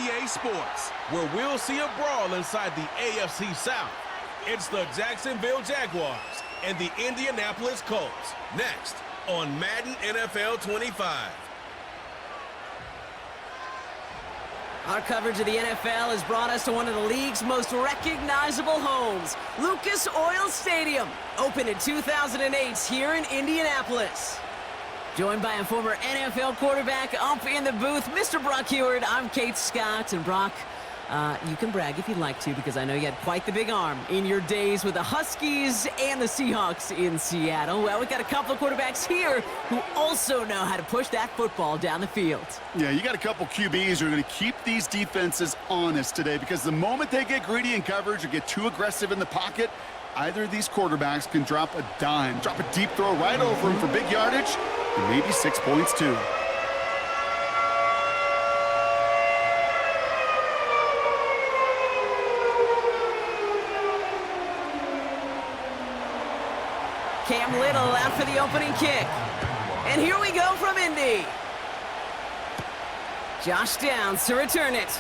EA Sports, where we'll see a brawl inside the AFC South. It's the Jacksonville Jaguars and the Indianapolis Colts. Next on Madden NFL 25. Our coverage of the NFL has brought us to one of the league's most recognizable homes, Lucas Oil Stadium, opened in 2008 here in Indianapolis. Joined by a former NFL quarterback up in the booth, Mr. Brock Heward. I'm Kate Scott, and Brock, you can brag if you'd like to, because I know you had quite the big arm in your days with the Huskies and the Seahawks in Seattle. Well, we've got a couple of quarterbacks here who also know how to push that football down the field. Yeah, you got a couple QBs who are going to keep these defenses honest today, because the moment they get greedy in coverage or get too aggressive in the pocket, either of these quarterbacks can drop a dime, drop a deep throw right over him for big yardage, and maybe 6 points too. Cam Little out for the opening kick. And here we go from Indy. Josh Downs to return it.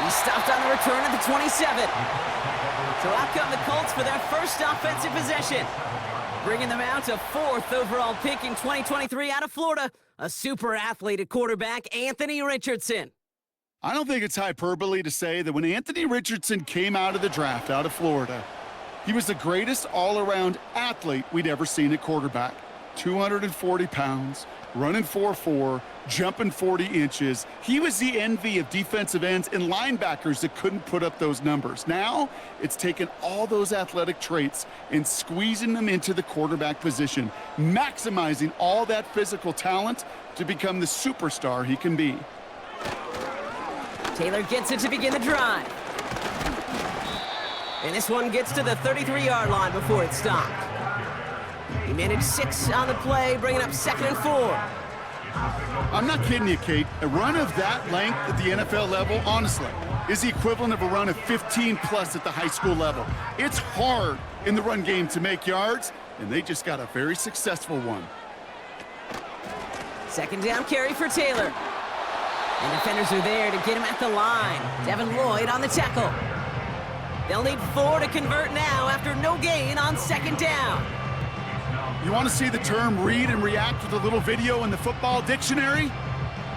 He stopped on the return at the 27. So out come the Colts for their first offensive possession. Bringing them out to 4th overall pick in 2023 out of Florida, a super athlete at quarterback, Anthony Richardson. I don't think it's hyperbole to say that when Anthony Richardson came out of the draft out of Florida, he was the greatest all-around athlete we'd ever seen at quarterback. 240 pounds, running 4.4, jumping 40 inches. He was the envy of defensive ends and linebackers that couldn't put up those numbers. Now, it's taken all those athletic traits and squeezing them into the quarterback position, maximizing all that physical talent to become the superstar he can be. Taylor gets it to begin the drive. And this one gets to the 33-yard line before it's stopped. He managed 6 on the play, bringing up 2nd and 4. I'm not kidding you, Kate. A run of that length at the NFL level, honestly, is the equivalent of a run of 15-plus at the high school level. It's hard in the run game to make yards, and they just got a very successful one. 2nd down carry for Taylor. And defenders are there to get him at the line. Devin Lloyd on the tackle. They'll need 4 to convert now after no gain on 2nd down. You want to see the term read and react with a little video in the football dictionary?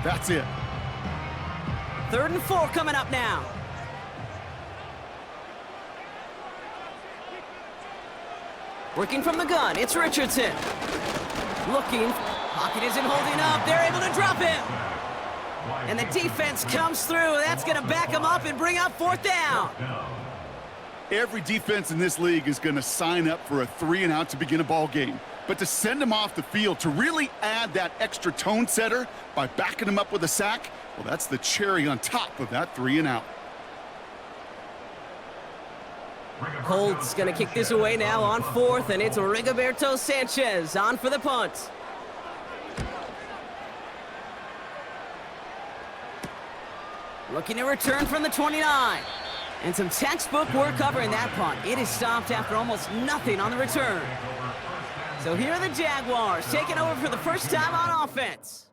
That's it. 3rd and 4 coming up now. Working from the gun, it's Richardson. Looking, pocket isn't holding up, they're able to drop him. And the defense comes through, that's gonna back him up and bring up 4th down. Every defense in this league is going to sign up for a 3-and-out to begin a ball game. But to send them off the field, to really add that extra tone setter by backing them up with a sack, well, that's the cherry on top of that 3-and-out. Colts going to kick this away now on 4th, and it's Rigoberto Sanchez on for the punt. Looking to return from the 29. And some textbook work covering that punt. It is stopped after almost nothing on the return. So here are the Jaguars taking over for the first time on offense.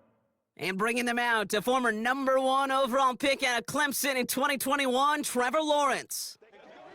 And bringing them out to former #1 overall pick out of Clemson in 2021, Trevor Lawrence.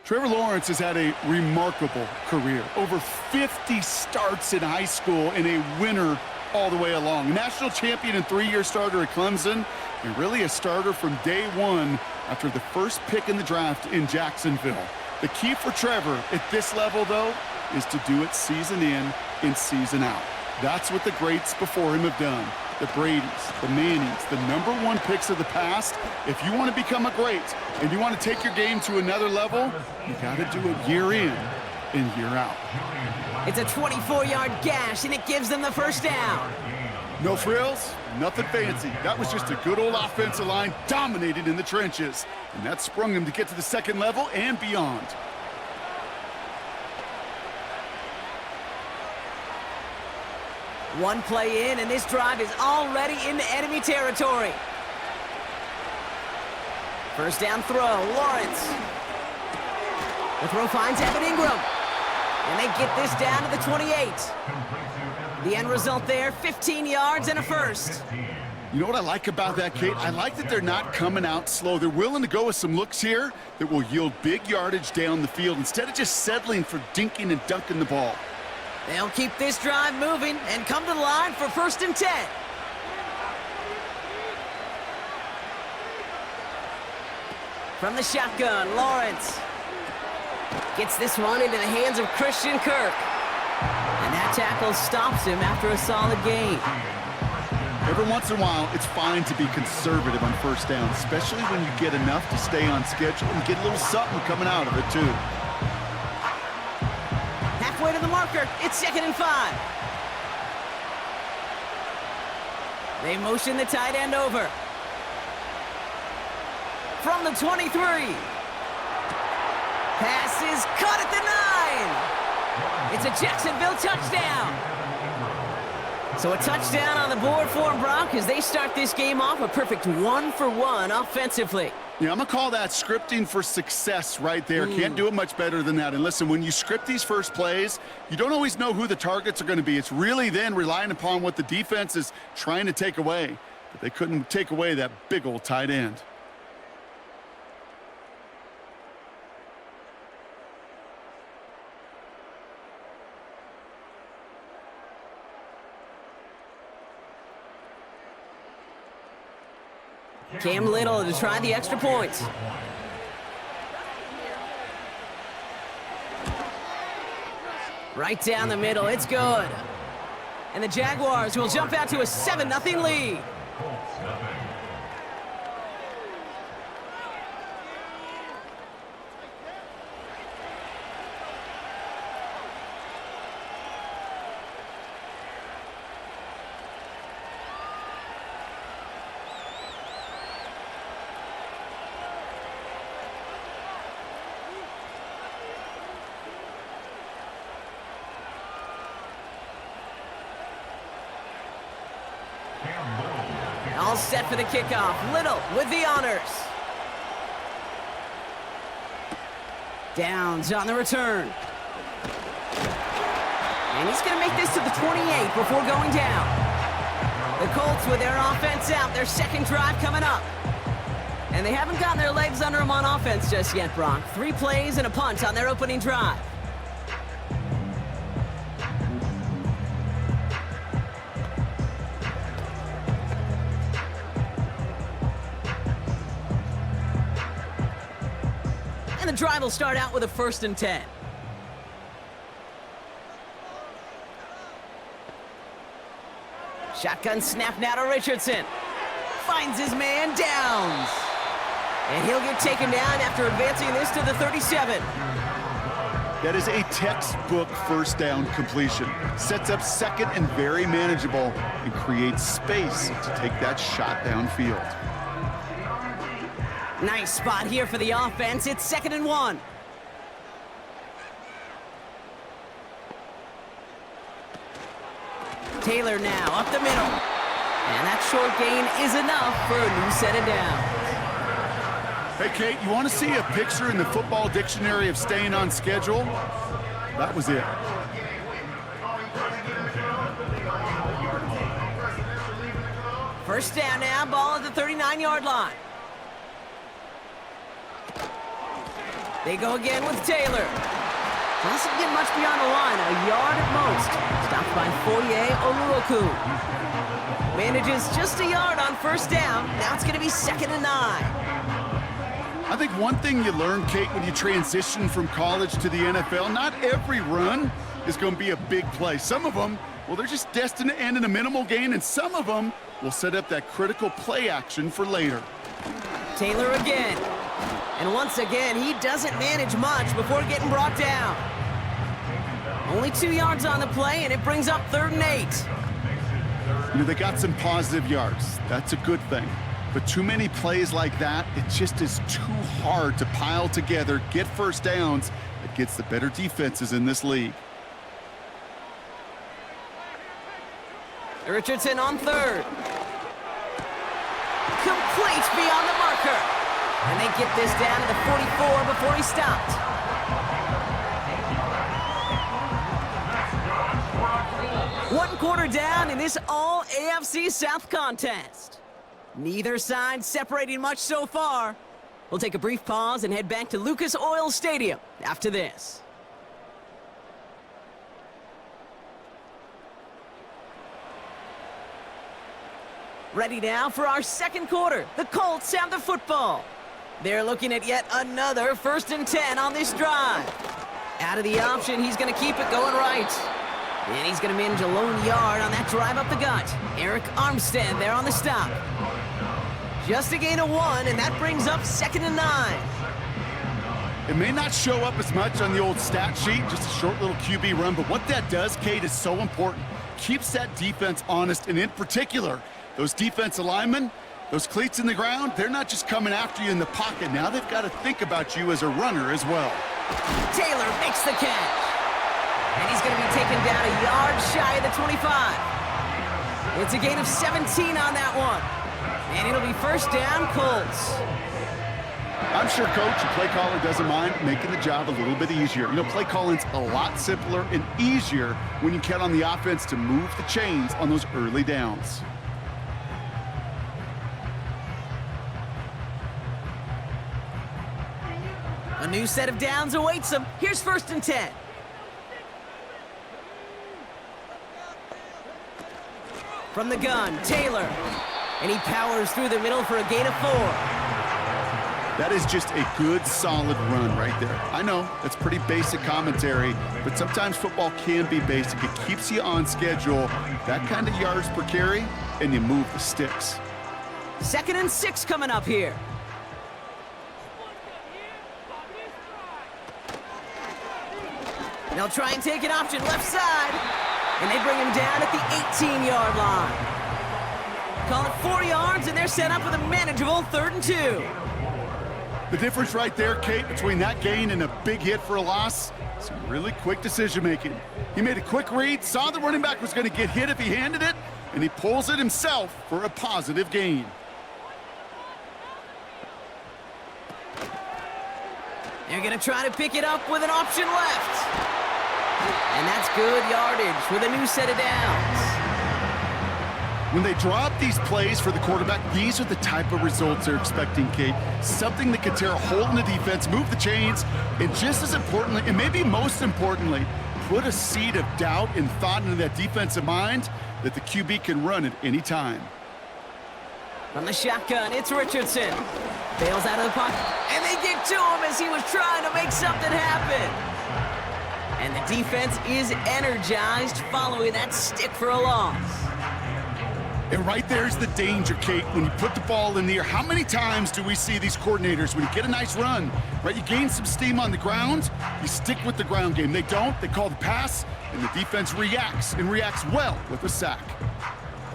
Trevor Lawrence has had a remarkable career. Over 50 starts in high school and a winner all the way along. National champion and 3-year starter at Clemson, and really a starter from day one after the first pick in the draft in Jacksonville. The key for Trevor at this level, though, is to do it season in and season out. That's what the greats before him have done. The Bradys, the Mannings, the #1 picks of the past. If you want to become a great and you want to take your game to another level, you got to do it year in and year out. It's a 24-yard gash, and it gives them the first down. No frills, nothing fancy. That was just a good old offensive line dominated in the trenches. And that sprung him to get to the 2nd level and beyond. One play in, and this drive is already into enemy territory. First down throw, Lawrence. The throw finds Evan Ingram. And they get this down to the 28. The end result there, 15 yards and a first. You know what I like about that, Kate? I like that they're not coming out slow. They're willing to go with some looks here that will yield big yardage down the field instead of just settling for dinking and dunking the ball. They'll keep this drive moving and come to the line for 1st and 10. From the shotgun, Lawrence gets this one into the hands of Christian Kirk. And that tackle stops him after a solid gain. Every once in a while, it's fine to be conservative on 1st down, especially when you get enough to stay on schedule and get a little something coming out of it, too. Halfway to the marker, it's 2nd and 5. They motion the tight end over. From the 23. Pass is caught at the 9. It's a Jacksonville touchdown. So a touchdown on the board for them, Brock, as they start this game off a perfect 1-for-1 offensively. Yeah, I'm going to call that scripting for success right there. Can't do it much better than that. And listen, when you script these first plays, you don't always know who the targets are going to be. It's really then relying upon what the defense is trying to take away. But they couldn't take away that big old tight end. Cam Little to try the extra point. Right down the middle, it's good. And the Jaguars will jump out to a 7-0 lead. All set for the kickoff. Little with the honors. Downs on the return. And he's going to make this to the 28 before going down. The Colts with their offense out, their second drive coming up. And they haven't gotten their legs under them on offense just yet, Brock. 3 plays and a punt on their opening drive. And the drive will start out with a 1st and 10. Shotgun snap now to Richardson. Finds his man, Downs. And he'll get taken down after advancing this to the 37. That is a textbook 1st down completion. Sets up 2nd and very manageable and creates space to take that shot downfield. Nice spot here for the offense. It's 2nd and 1. Taylor now up the middle. And that short gain is enough for a new set of downs. Hey, Kate, you want to see a picture in the football dictionary of staying on schedule? That was it. First down now, ball at the 39-yard line. They go again with Taylor. Doesn't get much beyond the line, a yard at most. Stopped by Foye Oluoku. Manages just a yard on 1st down. Now it's going to be 2nd and 9. I think one thing you learn, Kate, when you transition from college to the NFL, not every run is going to be a big play. Some of them, well, they're just destined to end in a minimal gain, and some of them will set up that critical play action for later. Taylor again. And once again, he doesn't manage much before getting brought down. Only 2 yards on the play, and it brings up 3rd and 8. You know, they got some positive yards. That's a good thing. But too many plays like that, it just is too hard to pile together, get 1st downs against the better defenses in this league. Richardson on 3rd. Complete beyond the marker. And they get this down to the 44 before he stopped. One quarter down in this all AFC South contest. Neither side separating much so far. We'll take a brief pause and head back to Lucas Oil Stadium after this. Ready now for our second quarter. The Colts have the football. They're looking at yet another 1st and 10 on this drive. Out of the option, he's going to keep it going right. And he's going to manage a lone yard on that drive up the gut. Eric Armstead there on the stop. Just a gain of 1, and that brings up 2nd and 9. It may not show up as much on the old stat sheet, just a short little QB run, but what that does, Kate, is so important. Keeps that defense honest, and in particular, those defensive linemen, those cleats in the ground, they're not just coming after you in the pocket. Now they've got to think about you as a runner as well. Taylor makes the catch. And he's going to be taken down a yard shy of the 25. It's a gain of 17 on that one. And it'll be 1st down, Colts. I'm sure coach and play caller doesn't mind making the job a little bit easier. You know, play calling's a lot simpler and easier when you count on the offense to move the chains on those early downs. A new set of downs awaits them. Here's 1st and 10. From the gun, Taylor. And he powers through the middle for a gain of 4. That is just a good, solid run right there. I know, that's pretty basic commentary, but sometimes football can be basic. It keeps you on schedule, that kind of yards per carry, and you move the sticks. 2nd and 6 coming up here. They'll try and take an option left side, and they bring him down at the 18-yard line. Call it 4 yards, and they're set up with a manageable 3rd and 2. The difference right there, Kate, between that gain and a big hit for a loss, some really quick decision-making. He made a quick read, saw the running back was going to get hit if he handed it, and he pulls it himself for a positive gain. They're going to try to pick it up with an option left. And that's good yardage with a new set of downs. When they draw up these plays for the quarterback, these are the type of results they're expecting, Kate. Something that can tear a hole in the defense, move the chains, and just as importantly, and maybe most importantly, put a seed of doubt and thought into that defensive mind that the QB can run at any time. From the shotgun, it's Richardson. Bails out of the pocket, and they get to him as he was trying to make something happen. And the defense is energized following that stick for a loss. And right there's the danger, Kate, when you put the ball in the air. How many times do we see these coordinators, when you get a nice run, right, you gain some steam on the ground, you stick with the ground game. They don't, they call the pass, and the defense reacts, and reacts well with a sack.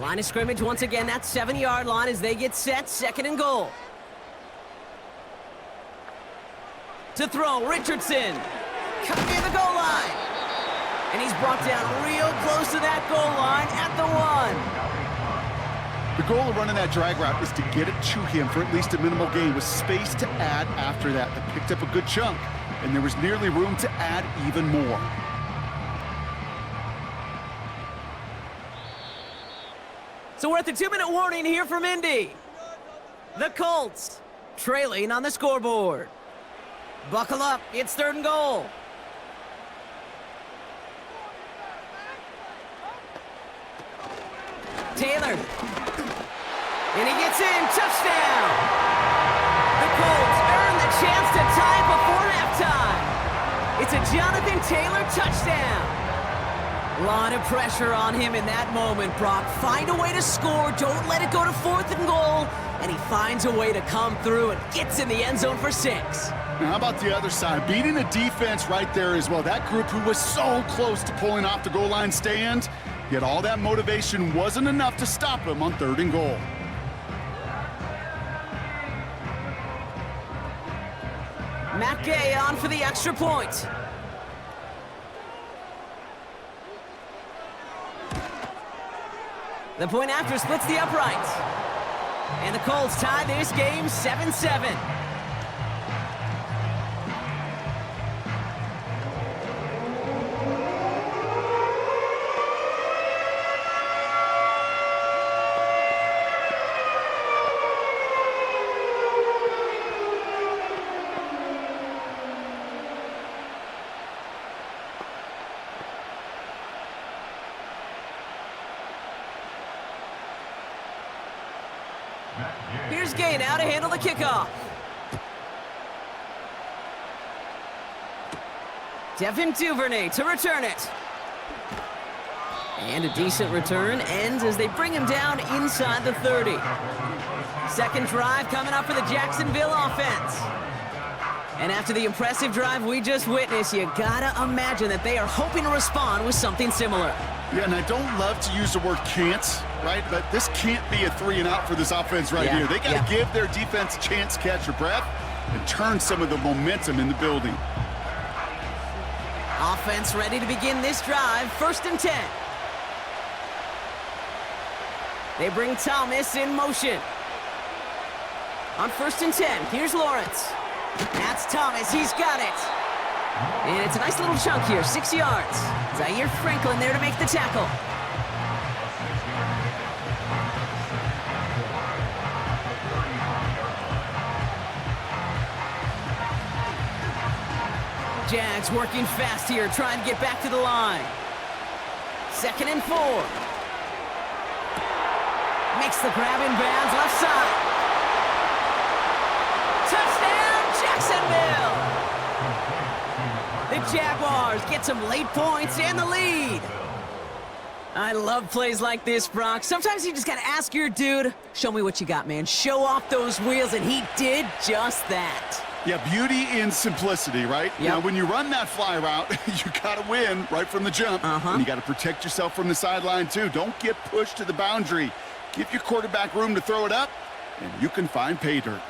Line of scrimmage once again, that 7-yard line as they get set, 2nd and goal. To throw, Richardson. Coming near the goal line. And he's brought down real close to that goal line at the 1. The goal of running that drag route is to get it to him for at least a minimal gain with space to add after that. They picked up a good chunk, and there was nearly room to add even more. So we're at the 2-minute warning here from Indy. The Colts trailing on the scoreboard. Buckle up, it's 3rd and goal. Taylor. And he gets in, touchdown! The Colts earn the chance to tie before halftime. It's a Jonathan Taylor touchdown. A lot of pressure on him in that moment, Brock. Find a way to score, don't let it go to 4th and goal, and he finds a way to come through and gets in the end zone for 6. Now, how about the other side? Beating a defense right there as well. That group who was so close to pulling off the goal line stand, yet all that motivation wasn't enough to stop him on 3rd and goal. Matt Gay on for the extra point. The point after splits the uprights. And the Colts tie this game 7-7. Here's Gay now to handle the kickoff. Devin Duvernay to return it. And a decent return ends as they bring him down inside the 30. Second drive coming up for the Jacksonville offense. And after the impressive drive we just witnessed, you gotta imagine that they are hoping to respond with something similar. Yeah, and I don't love to use the word can't, right? But this can't be a 3-and-out for this offense right here. They got to give their defense a chance to catch their breath and turn some of the momentum in the building. Offense ready to begin this drive, 1st and 10. They bring Thomas in motion. On 1st and 10, here's Lawrence. That's Thomas, he's got it. And it's a nice little chunk here, 6 yards. Zaire Franklin there to make the tackle. Jags working fast here, trying to get back to the line. 2nd and 4. Makes the grab in bounds, left side. Touchdown, Jacksonville! The Jaguars get some late points and the lead. I love plays like this, Brock. Sometimes you just gotta ask your dude, show me what you got, man. Show off those wheels, and he did just that. Yeah, beauty in simplicity, right? Yep. Now, when you run that fly route, you got to win right from the jump. And you got to protect yourself from the sideline, too. Don't get pushed to the boundary. Give your quarterback room to throw it up, and you can find pay dirt.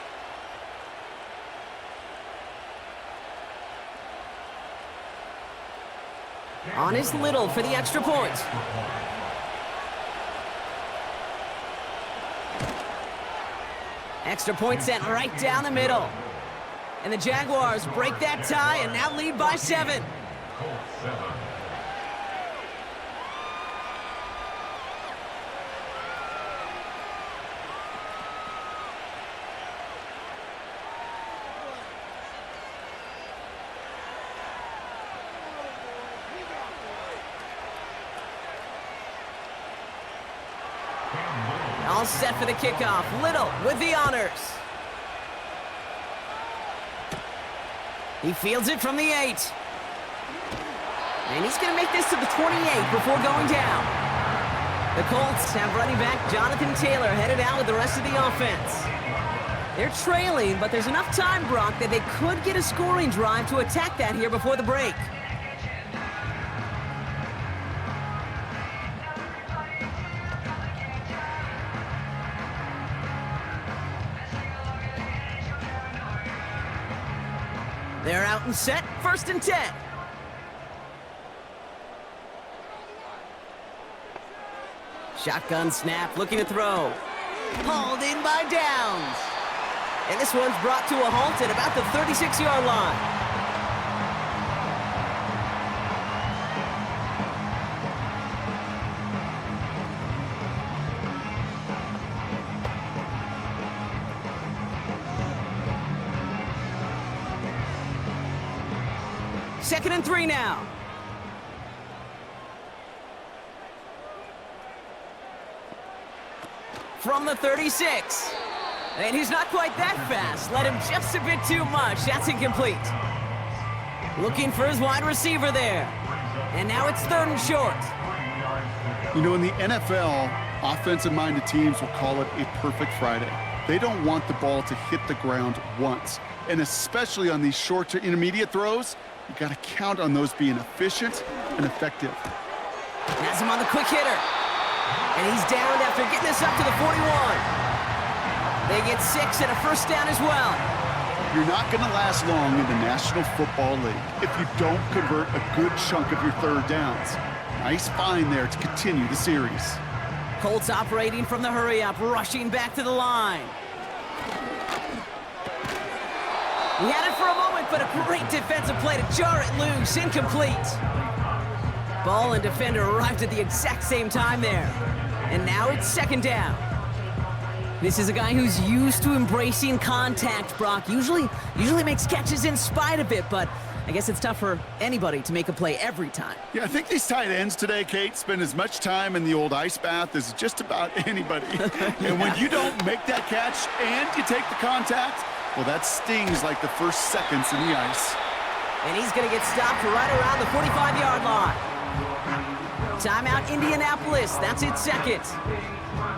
On is Little for the extra point. Extra point sent right down the middle. And the Jaguars break that tie and now lead by 7. All set for the kickoff. Little with the honors. He fields it from the 8. And he's going to make this to the 28 before going down. The Colts have running back Jonathan Taylor headed out with the rest of the offense. They're trailing, but there's enough time, Brock, that they could get a scoring drive to attack that here before the break. They're out and set, 1st and 10. Shotgun snap, looking to throw. Hauled in by Downs. And this one's brought to a halt at about the 36-yard line. Second and 3 now. From the 36. And he's not quite that fast. Let him just a bit too much. That's incomplete. Looking for his wide receiver there. And now it's 3rd and short. You know, in the NFL, offensive-minded teams will call it a perfect Friday. They don't want the ball to hit the ground once. And especially on these short to intermediate throws, you got to count on those being efficient and effective. Has him on the quick hitter. And he's downed after getting this up to the 41. They get 6 and a first down as well. You're not going to last long in the National Football League if you don't convert a good chunk of your 3rd downs. Nice find there to continue the series. Colts operating from the hurry-up, rushing back to the line. He had it for a moment, but a great defensive play to jar it loose. Incomplete. Ball and defender arrived at the exact same time there. And now it's 2nd down. This is a guy who's used to embracing contact, Brock. Usually makes catches in spite of it, but I guess it's tough for anybody to make a play every time. Yeah, I think these tight ends today, Kate, spend as much time in the old ice bath as just about anybody. And when you don't make that catch and you take the contact, well, that stings like the first seconds in the ice. And he's going to get stopped right around the 45-yard line. Timeout, Indianapolis. That's its second.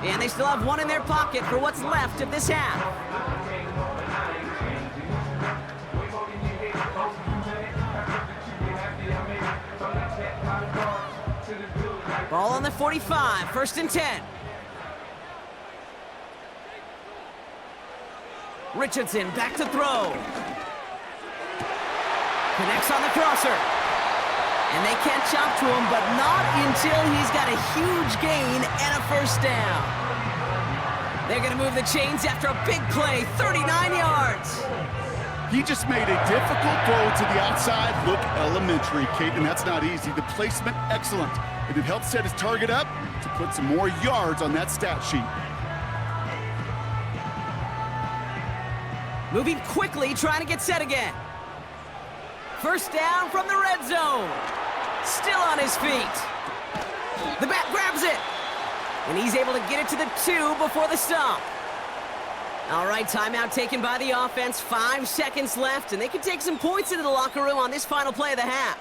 And they still have one in their pocket for what's left of this half. Ball on the 45, 1st and 10. Richardson back to throw. Connects on the crosser. And they can't chop to him, but not until he's got a huge gain and a first down. They're going to move the chains after a big play, 39 yards. He just made a difficult throw to the outside look elementary, Kate, and that's not easy. The placement, excellent. And it helped set his target up to put some more yards on that stat sheet. Moving quickly, trying to get set again. First down from the red zone. Still on his feet. The back grabs it. And he's able to get it to the 2 before the stop. All right, timeout taken by the offense. 5 seconds left, and they can take some points into the locker room on this final play of the half.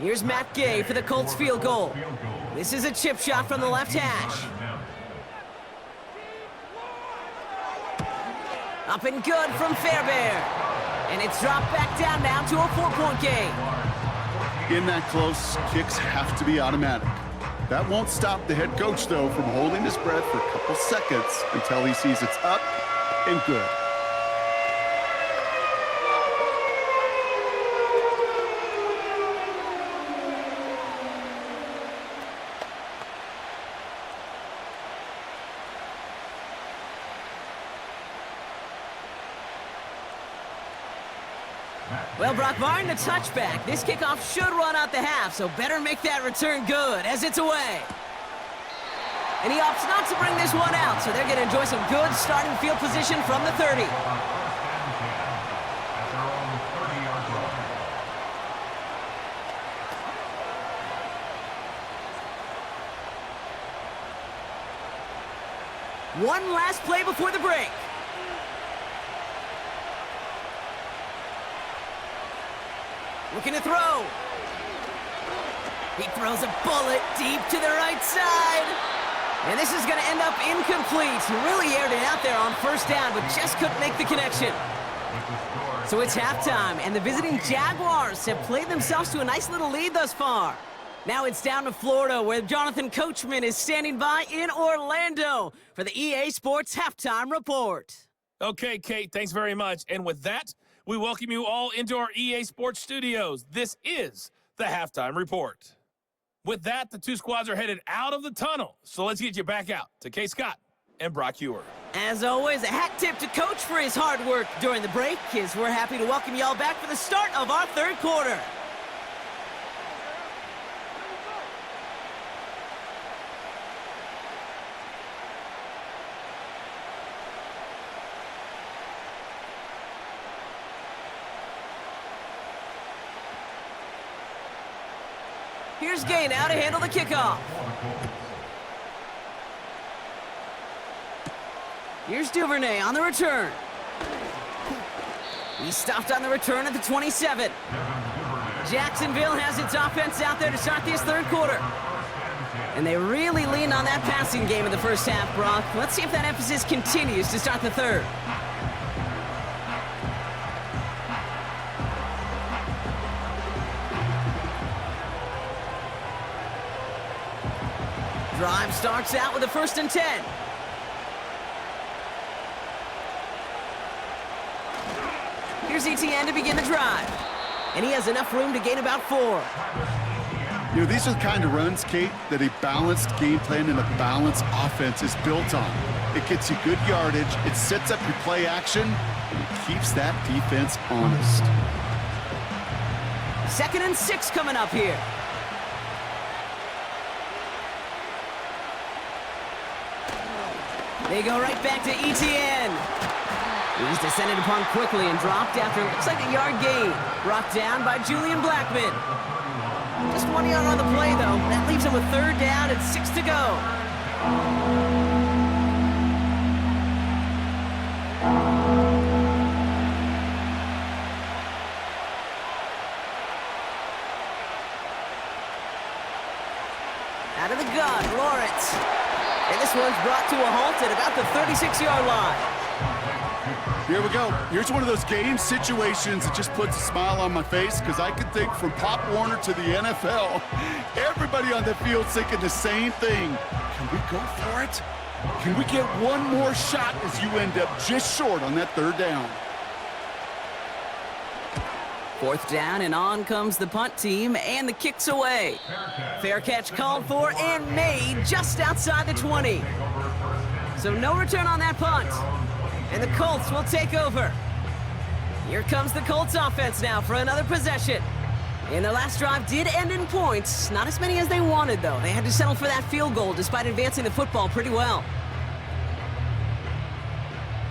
Here's Matt Gay for the Colts field goal. This is a chip shot from the left hash. Up and good from Fairbairn. And it's dropped back down now to a 4-point game. In that close, kicks have to be automatic. That won't stop the head coach, though, from holding his breath for a couple seconds until he sees it's up and good. Well, Brock, barring the touchback, this kickoff should run out the half, so better make that return good as it's away. And he opts not to bring this one out, so they're going to enjoy some good starting field position from the 30. One last play before the break. Looking to throw. He throws a bullet deep to the right side. And this is going to end up incomplete. He really aired it out there on first down, but just couldn't make the connection. So it's halftime, and the visiting Jaguars have played themselves to a nice little lead thus far. Now it's down to Florida, where Jonathan Coachman is standing by in Orlando for the EA Sports Halftime Report. Okay, Kate, thanks very much. And with that, we welcome you all into our EA Sports studios. This is the Halftime Report. With that, the two squads are headed out of the tunnel. So let's get you back out to Kay Scott and Brock Ewer. As always, a hat tip to Coach for his hard work during the break, as we're happy to welcome y'all back for the start of our third quarter. Here's Gay now to handle the kickoff. Here's Duvernay on the return. He stopped on the return at the 27. Jacksonville has its offense out there to start this third quarter. And they really leaned on that passing game in the first half, Brock. Let's see if that emphasis continues to start the third. Drive starts out with a 1st and 10. Here's ETN to begin the drive. And he has enough room to gain about 4. You know, these are the kind of runs, Kate, that a balanced game plan and a balanced offense is built on. It gets you good yardage, it sets up your play action, and it keeps that defense honest. 2nd and 6 coming up here. They go right back to ETN. He's descended upon quickly and dropped after looks like a yard gain. Brought down by Julian Blackman. Just 1 yard on the play, though. That leaves him with 3rd down and 6 to go. Out of the gun, Lawrence. And this one's brought to a halt at about the 36-yard line. Here we go. Here's one of those game situations that just puts a smile on my face because I can think from Pop Warner to the NFL, everybody on the field's thinking the same thing. Can we go for it? Can we get one more shot as you end up just short on that 3rd down? 4th down, and on comes the punt team, and the kick's away. Fair catch called for and made just outside the 20. So no return on that punt. And the Colts will take over. Here comes the Colts offense now for another possession. And their last drive did end in points. Not as many as they wanted, though. They had to settle for that field goal despite advancing the football pretty well.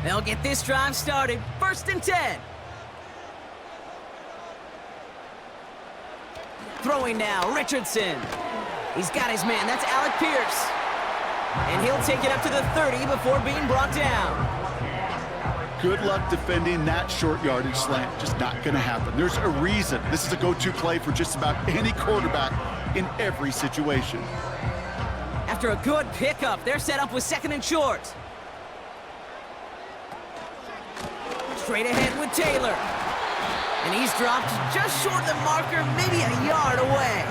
They'll get this drive started. 1st and 10. Throwing now, Richardson. He's got his man. That's Alec Pierce. And he'll take it up to the 30 before being brought down. Good luck defending that short yardage slant. Just not going to happen. There's a reason. This is a go-to play for just about any quarterback in every situation. After a good pickup, they're set up with 2nd and short. Straight ahead with Taylor. And he's dropped just short of the marker, maybe a yard away.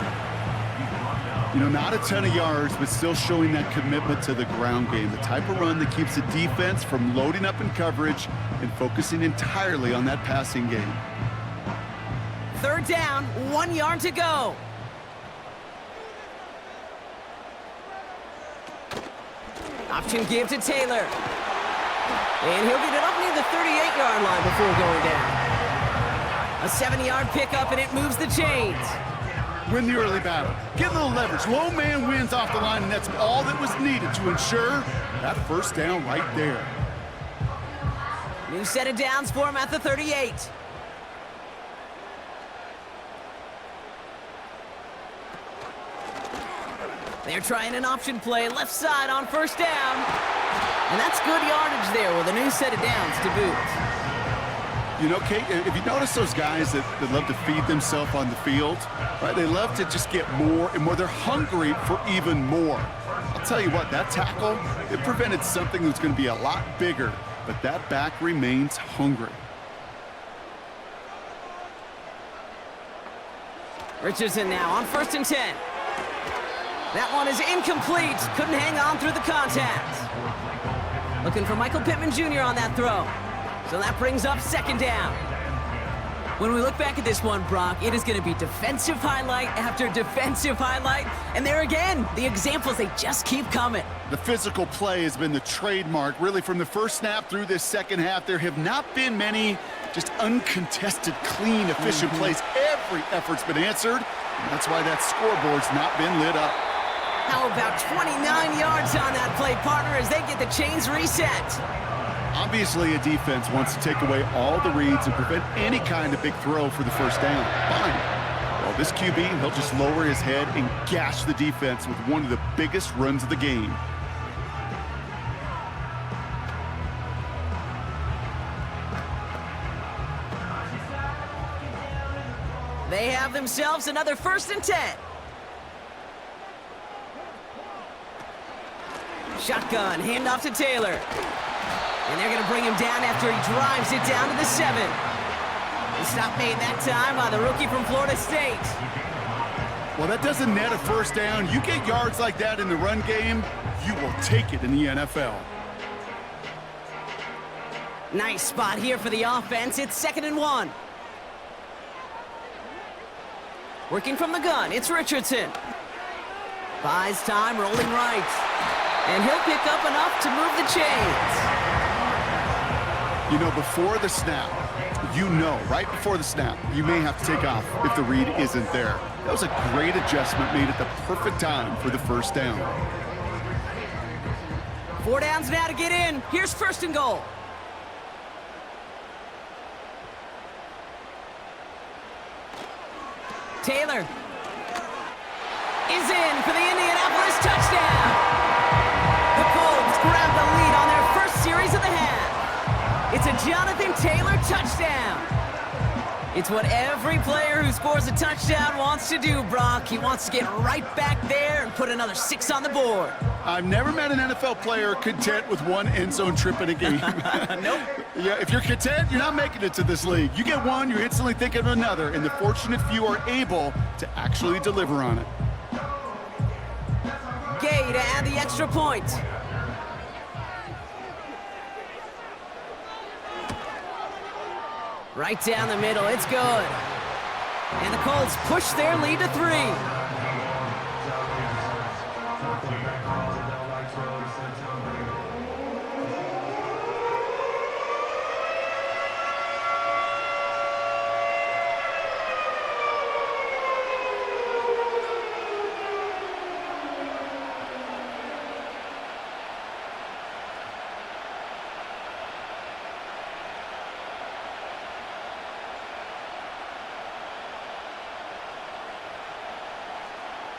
You know, not a ton of yards, but still showing that commitment to the ground game. The type of run that keeps the defense from loading up in coverage and focusing entirely on that passing game. 3rd down, 1 yard to go. Option give to Taylor. And he'll get it up near the 38-yard line before going down. A 7-yard pickup, and it moves the chains. Win the early battle. Get a little leverage. Low man wins off the line, and that's all that was needed to ensure that 1st down right there. New set of downs for him at the 38. They're trying an option play left side on 1st down. And that's good yardage there with a new set of downs to boot. You know, Kate, if you notice those guys that love to feed themselves on the field, right? They love to just get more and more. They're hungry for even more. I'll tell you what, that tackle, it prevented something that's going to be a lot bigger, but that back remains hungry. Richardson now on 1st and 10. That one is incomplete. Couldn't hang on through the contact. Looking for Michael Pittman Jr. on that throw. So that brings up 2nd down. When we look back at this one, Brock, it is going to be defensive highlight after defensive highlight. And there again, the examples, they just keep coming. The physical play has been the trademark, really, from the first snap through this 2nd half. There have not been many just uncontested, clean, efficient plays. Every effort's been answered, and that's why that scoreboard's not been lit up. How about 29 yards on that play, partner, as they get the chains reset? Obviously, a defense wants to take away all the reads and prevent any kind of big throw for the 1st down. Fine. Well, this QB, he'll just lower his head and gash the defense with one of the biggest runs of the game. They have themselves another 1st and 10. Shotgun, handoff to Taylor. And they're going to bring him down after he drives it down to the 7. The stop made that time by the rookie from Florida State. Well, that doesn't net a 1st down. You get yards like that in the run game, you will take it in the NFL. Nice spot here for the offense. It's 2nd and 1. Working from the gun, it's Richardson. Buys time, rolling right. And he'll pick up enough to move the chains. You know, before the snap, right before the snap, you may have to take off if the read isn't there. That was a great adjustment made at the perfect time for the 1st down. 4 downs now to get in. Here's 1st and goal. Taylor is in for the Indianapolis touchdown. The Colts grab the lead on their first series of the half. It's a Jonathan Taylor touchdown. It's what every player who scores a touchdown wants to do, Brock. He wants to get right back there and put another 6 on the board. I've never met an NFL player content with one end zone trip in a game. Nope. Yeah, if you're content, you're not making it to this league. You get one, you're instantly thinking of another, and the fortunate few are able to actually deliver on it. Gay to add the extra point. Right down the middle, it's good. And the Colts push their lead to 3.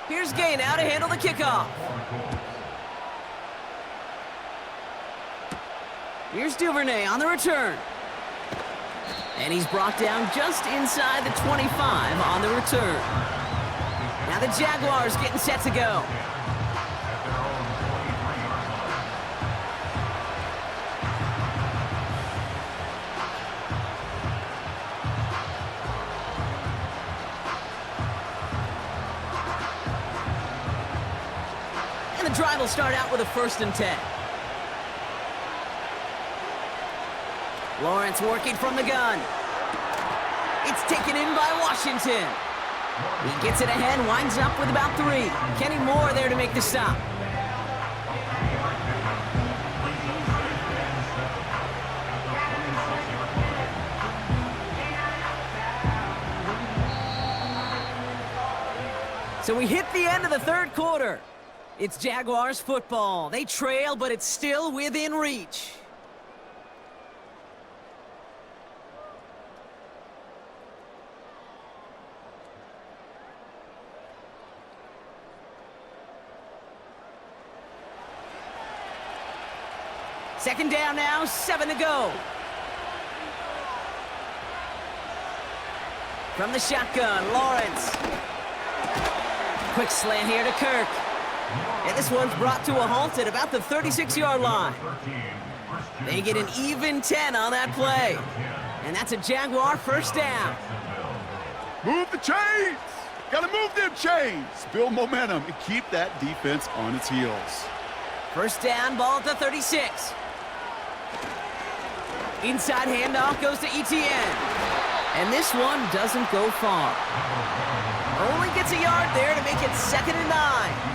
Here's Gay now to handle the kickoff. Here's Duvernay on the return. And he's brought down just inside the 25 on the return. Now the Jaguars getting set to go. The drive will start out with a 1st and 10. Lawrence working from the gun. It's taken in by Washington. He gets it ahead, winds up with about 3. Kenny Moore there to make the stop. So we hit the end of the 3rd quarter. It's Jaguars football. They trail, but it's still within reach. Second down now, 7 to go. From the shotgun, Lawrence. Quick slant here to Kirk. And this one's brought to a halt at about the 36-yard line. They get an even 10 on that play. And that's a Jaguar 1st down. Move the chains! Gotta move them chains! Build momentum and keep that defense on its heels. 1st down, ball at the 36. Inside handoff goes to Etienne. And this one doesn't go far. Only gets a yard there to make it 2nd and 9.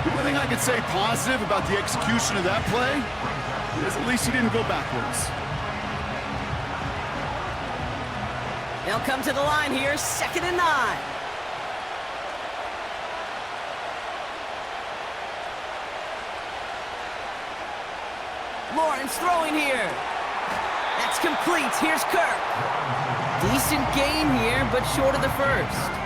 The only thing I could say positive about the execution of that play is at least he didn't go backwards. They'll come to the line here, 2nd and 9. Lawrence throwing here. That's complete. Here's Kirk. Decent gain here, but short of the 1st.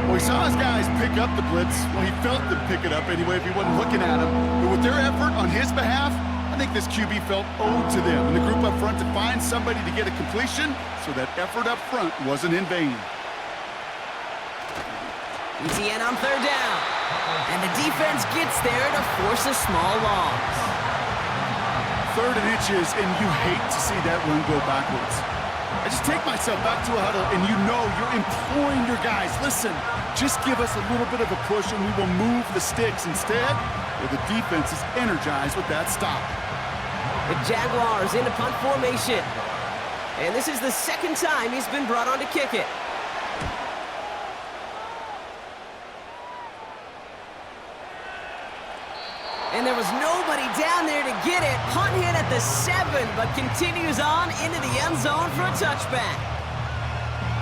Well, he saw his guys pick up the blitz. Well, he felt them pick it up anyway if he wasn't looking at him. But with their effort on his behalf, I think this QB felt owed to them and the group up front to find somebody to get a completion, so that effort up front wasn't in vain. Etienne on 3rd down. And the defense gets there to force a small loss. 3rd and inches, and you hate to see that run go backwards. I just take myself back to a huddle, and you know you're imploring your guys, listen, just give us a little bit of a push and we will move the sticks. Instead, the defense is energized with that stop. The Jaguars into punt formation. And this is the 2nd time he's been brought on to kick it. And there was nobody down there to get it. Punt hit at the 7, but continues on into the end zone for a touchback.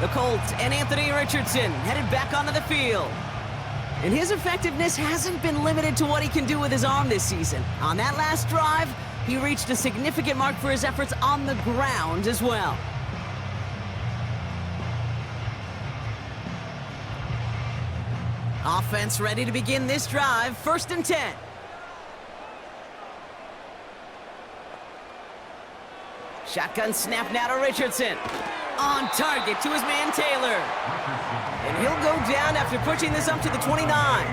The Colts and Anthony Richardson headed back onto the field. And his effectiveness hasn't been limited to what he can do with his arm this season. On that last drive, he reached a significant mark for his efforts on the ground as well. Offense ready to begin this drive. 1st and 10. Shotgun snap now to Richardson. On target to his man Taylor. And he'll go down after pushing this up to the 29.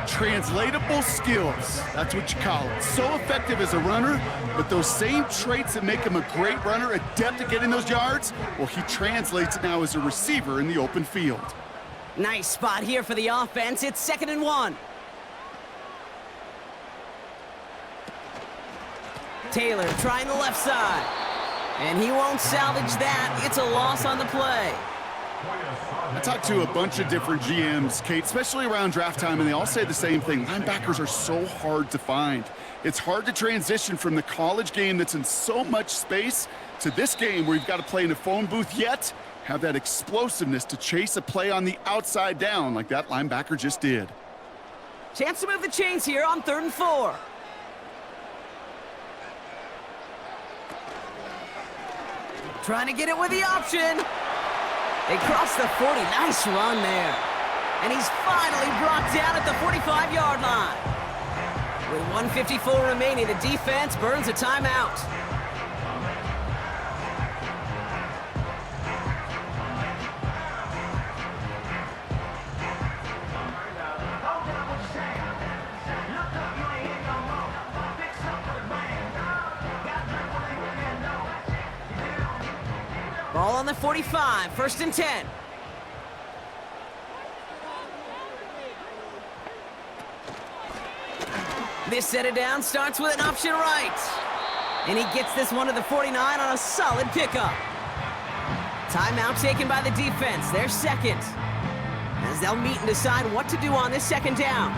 Translatable skills, that's what you call it. So effective as a runner, but those same traits that make him a great runner, adept at getting those yards, well, he translates it now as a receiver in the open field. Nice spot here for the offense. It's 2nd and 1. Taylor trying the left side. And he won't salvage that. It's a loss on the play. I talked to a bunch of different GMs, Kate, especially around draft time, and they all say the same thing. Linebackers are so hard to find. It's hard to transition from the college game that's in so much space to this game where you've got to play in a phone booth, yet have that explosiveness to chase a play on the outside down like that linebacker just did. Chance to move the chains here on 3rd and 4. Trying to get it with the option. They crossed the 40. Nice run there. And he's finally brought down at the 45-yard line. With 1:54 remaining, the defense burns a timeout. Ball on the 45, 1st and 10. This set it down starts with an option right. And he gets this one to the 49 on a solid pickup. Timeout taken by the defense, their 2nd. As they'll meet and decide what to do on this 2nd down.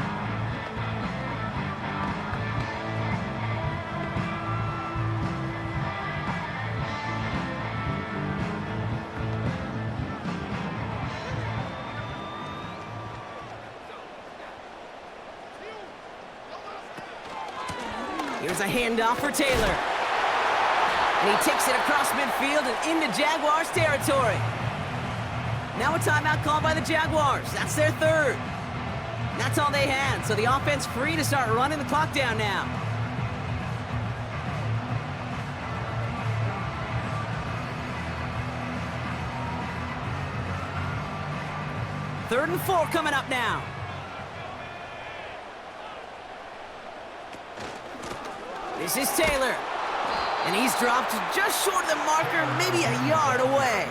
Here's a handoff for Taylor. And he takes it across midfield and into Jaguars territory. Now a timeout called by the Jaguars. That's their 3rd. That's all they had, so the offense free to start running the clock down now. Third and 4 coming up now. This is Taylor. And he's dropped just short of the marker, maybe a yard away.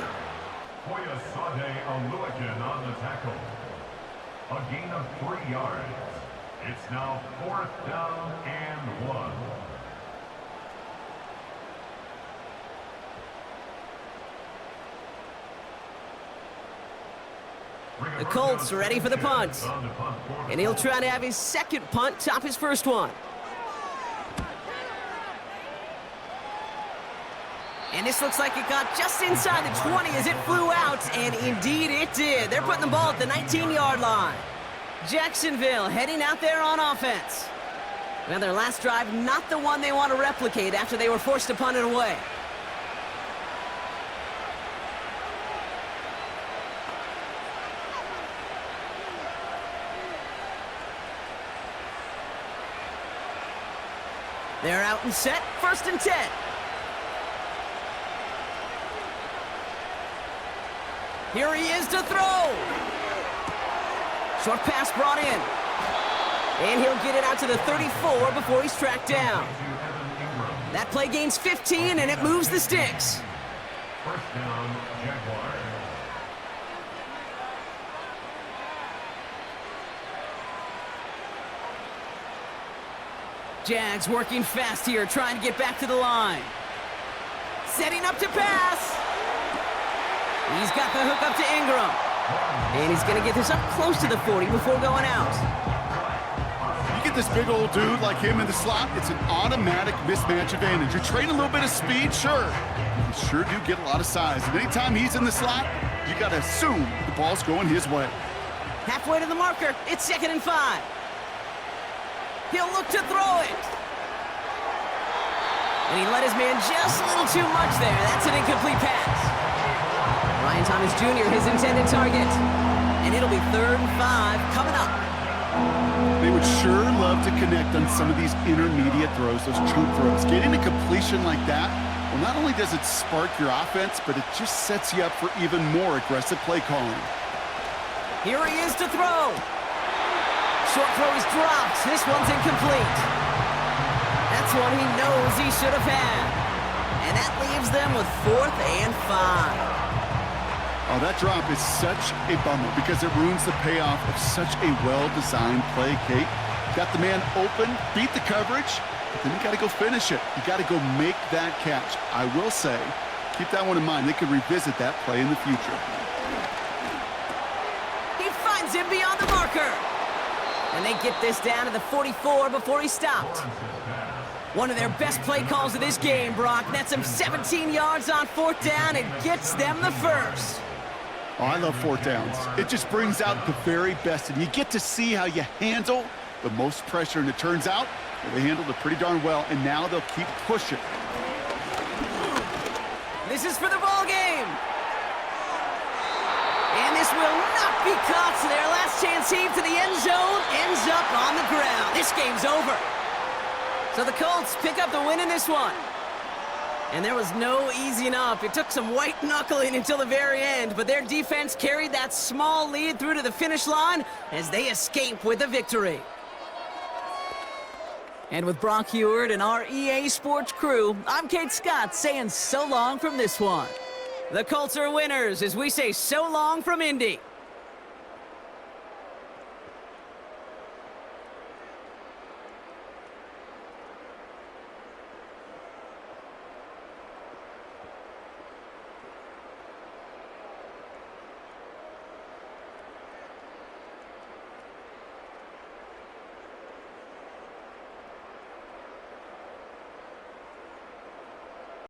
On the tackle. A gain of 3 yards. It's now 4th down and 1. The Colts are ready for the punt. And he'll try to have his 2nd punt top his 1st one. And this looks like it got just inside the 20 as it flew out, and indeed it did. They're putting the ball at the 19-yard line. Jacksonville heading out there on offense. Well, their last drive, not the one they want to replicate after they were forced to punt it away. They're out and set, 1st and 10. Here he is to throw. Short pass brought in. And he'll get it out to the 34 before he's tracked down. That play gains 15, and it moves the sticks. 1st down, Jaguars. Jags working fast here, trying to get back to the line. Setting up to pass. He's got the hook up to Ingram. And he's going to get this up close to the 40 before going out. You get this big old dude like him in the slot, it's an automatic mismatch advantage. You train a little bit of speed, sure. You sure do get a lot of size. And anytime he's in the slot, you got to assume the ball's going his way. Halfway to the marker. It's 2nd and 5. He'll look to throw it. And he let his man just a little too much there. That's an incomplete pass. Ryan Thomas Jr., his intended target. And it'll be 3rd and 5 coming up. They would sure love to connect on some of these intermediate throws, those true throws. Getting a completion like that, well, not only does it spark your offense, but it just sets you up for even more aggressive play calling. Here he is to throw. Short throw is dropped. This one's incomplete. That's one he knows he should have had. And that leaves them with 4th and 5. Oh, that drop is such a bummer because it ruins the payoff of such a well-designed play, Kate. Got the man open, beat the coverage, but then you got to go finish it. You got to go make that catch. I will say, keep that one in mind. They could revisit that play in the future. He finds him beyond the marker. And they get this down to the 44 before he stopped. One of their best play calls of this game, Brock. Nets him 17 yards on 4th down and gets them the first. Oh, I love 4th downs. It just brings out the very best, and you get to see how you handle the most pressure, and it turns out well, they handled it pretty darn well, and now they'll keep pushing. This is for the ball game. And this will not be caught, so their last chance heave to the end zone ends up on the ground. This game's over. So the Colts pick up the win in this one. And there was no easing up. It took some white knuckling until the very end, but their defense carried that small lead through to the finish line as they escape with a victory. And with Brock Heward and our EA Sports crew, I'm Kate Scott saying so long from this one. The Colts are winners as we say so long from Indy.